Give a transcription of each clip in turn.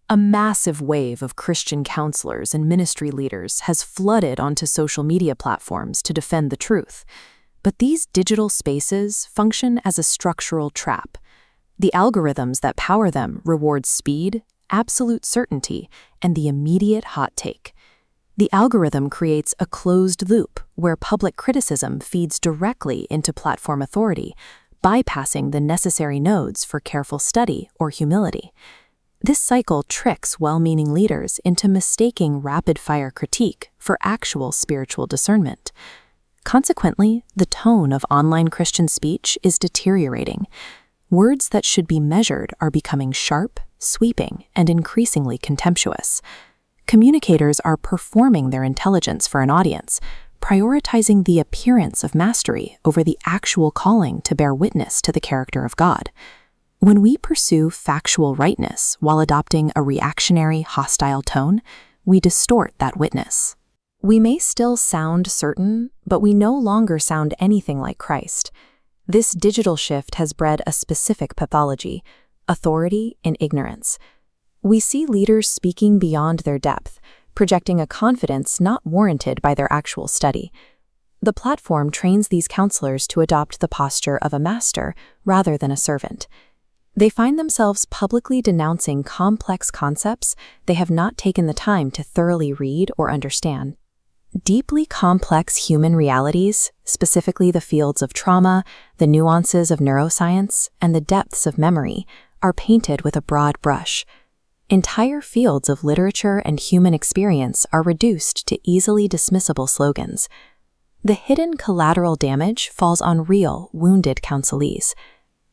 A massive wave of Christian counselors and ministry leaders has flooded onto social media platforms to defend the truth. But these digital spaces function as a structural trap. The algorithms that power them reward speed, absolute certainty, and the immediate hot take. The algorithm creates a closed loop where public criticism feeds directly into platform authority, bypassing the necessary nodes for careful study or humility. This cycle tricks well-meaning leaders into mistaking rapid-fire critique for actual spiritual discernment. Consequently, the tone of online Christian speech is deteriorating. Words that should be measured are becoming sharp, sweeping, and increasingly contemptuous. Communicators are performing their intelligence for an audience, prioritizing the appearance of mastery over the actual calling to bear witness to the character of God. When we pursue factual rightness while adopting a reactionary, hostile tone, we distort that witness. We may still sound certain, but we no longer sound anything like Christ. This digital shift has bred a specific pathology: authority in ignorance. We see leaders speaking beyond their depth, projecting a confidence not warranted by their actual study. The platform trains these counselors to adopt the posture of a master rather than a servant. They find themselves publicly denouncing complex concepts they have not taken the time to thoroughly read or understand. Deeply complex human realities, specifically the fields of trauma, the nuances of neuroscience, and the depths of memory, are painted with a broad brush. Entire fields of literature and human experience are reduced to easily dismissible slogans. The hidden collateral damage falls on real, wounded counselees.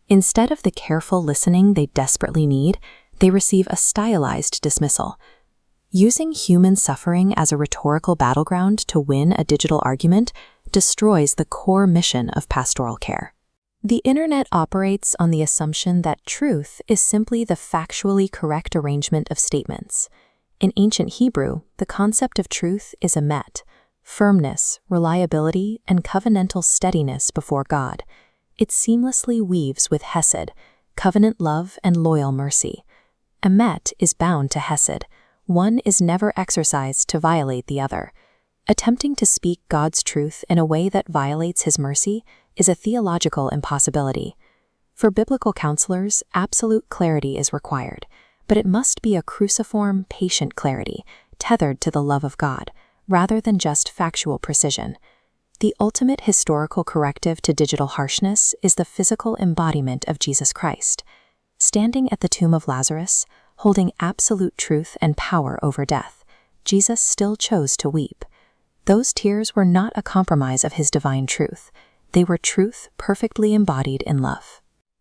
Instead of the careful listening they desperately need, they receive a stylized dismissal. Using human suffering as a rhetorical battleground to win a digital argument destroys the core mission of pastoral care. The internet operates on the assumption that truth is simply the factually correct arrangement of statements. In ancient Hebrew, the concept of truth is emet, firmness, reliability, and covenantal steadiness before God. It seamlessly weaves with hesed, covenant love and loyal mercy. Emet is bound to hesed. One is never exercised to violate the other. Attempting to speak God's truth in a way that violates His mercy is a theological impossibility. For biblical counselors, absolute clarity is required, but it must be a cruciform, patient clarity, tethered to the love of God, rather than just factual precision. The ultimate historical corrective to digital harshness is the physical embodiment of Jesus Christ. Standing at the tomb of Lazarus, holding absolute truth and power over death, Jesus still chose to weep. Those tears were not a compromise of His divine truth. They were truth perfectly embodied in love.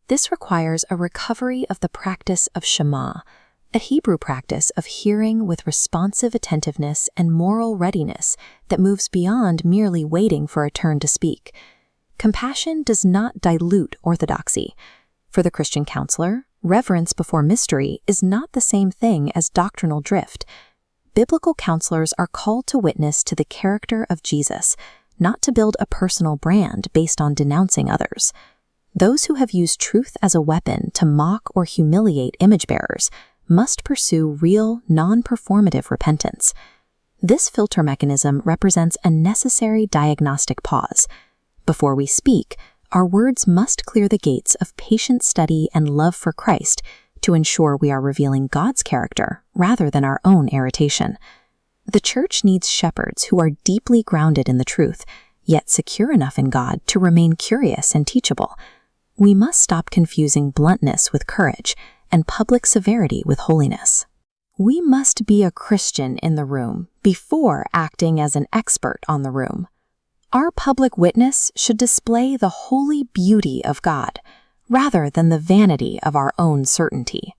This requires a recovery of the practice of Shema, a Hebrew practice of hearing with responsive attentiveness and moral readiness that moves beyond merely waiting for a turn to speak. Compassion does not dilute orthodoxy. For the Christian counselor, reverence before mystery is not the same thing as doctrinal drift. Biblical counselors are called to witness to the character of Jesus, not to build a personal brand based on denouncing others. Those who have used truth as a weapon to mock or humiliate image bearers must pursue real, non-performative repentance. This filter mechanism represents a necessary diagnostic pause. Before we speak, our words must clear the gates of patient study and love for Christ to ensure we are revealing God's character rather than our own irritation. The church needs shepherds who are deeply grounded in the truth, yet secure enough in God to remain curious and teachable. We must stop confusing bluntness with courage and public severity with holiness. We must be a Christian in the room before acting as an expert on the room. Our public witness should display the holy beauty of God, rather than the vanity of our own certainty.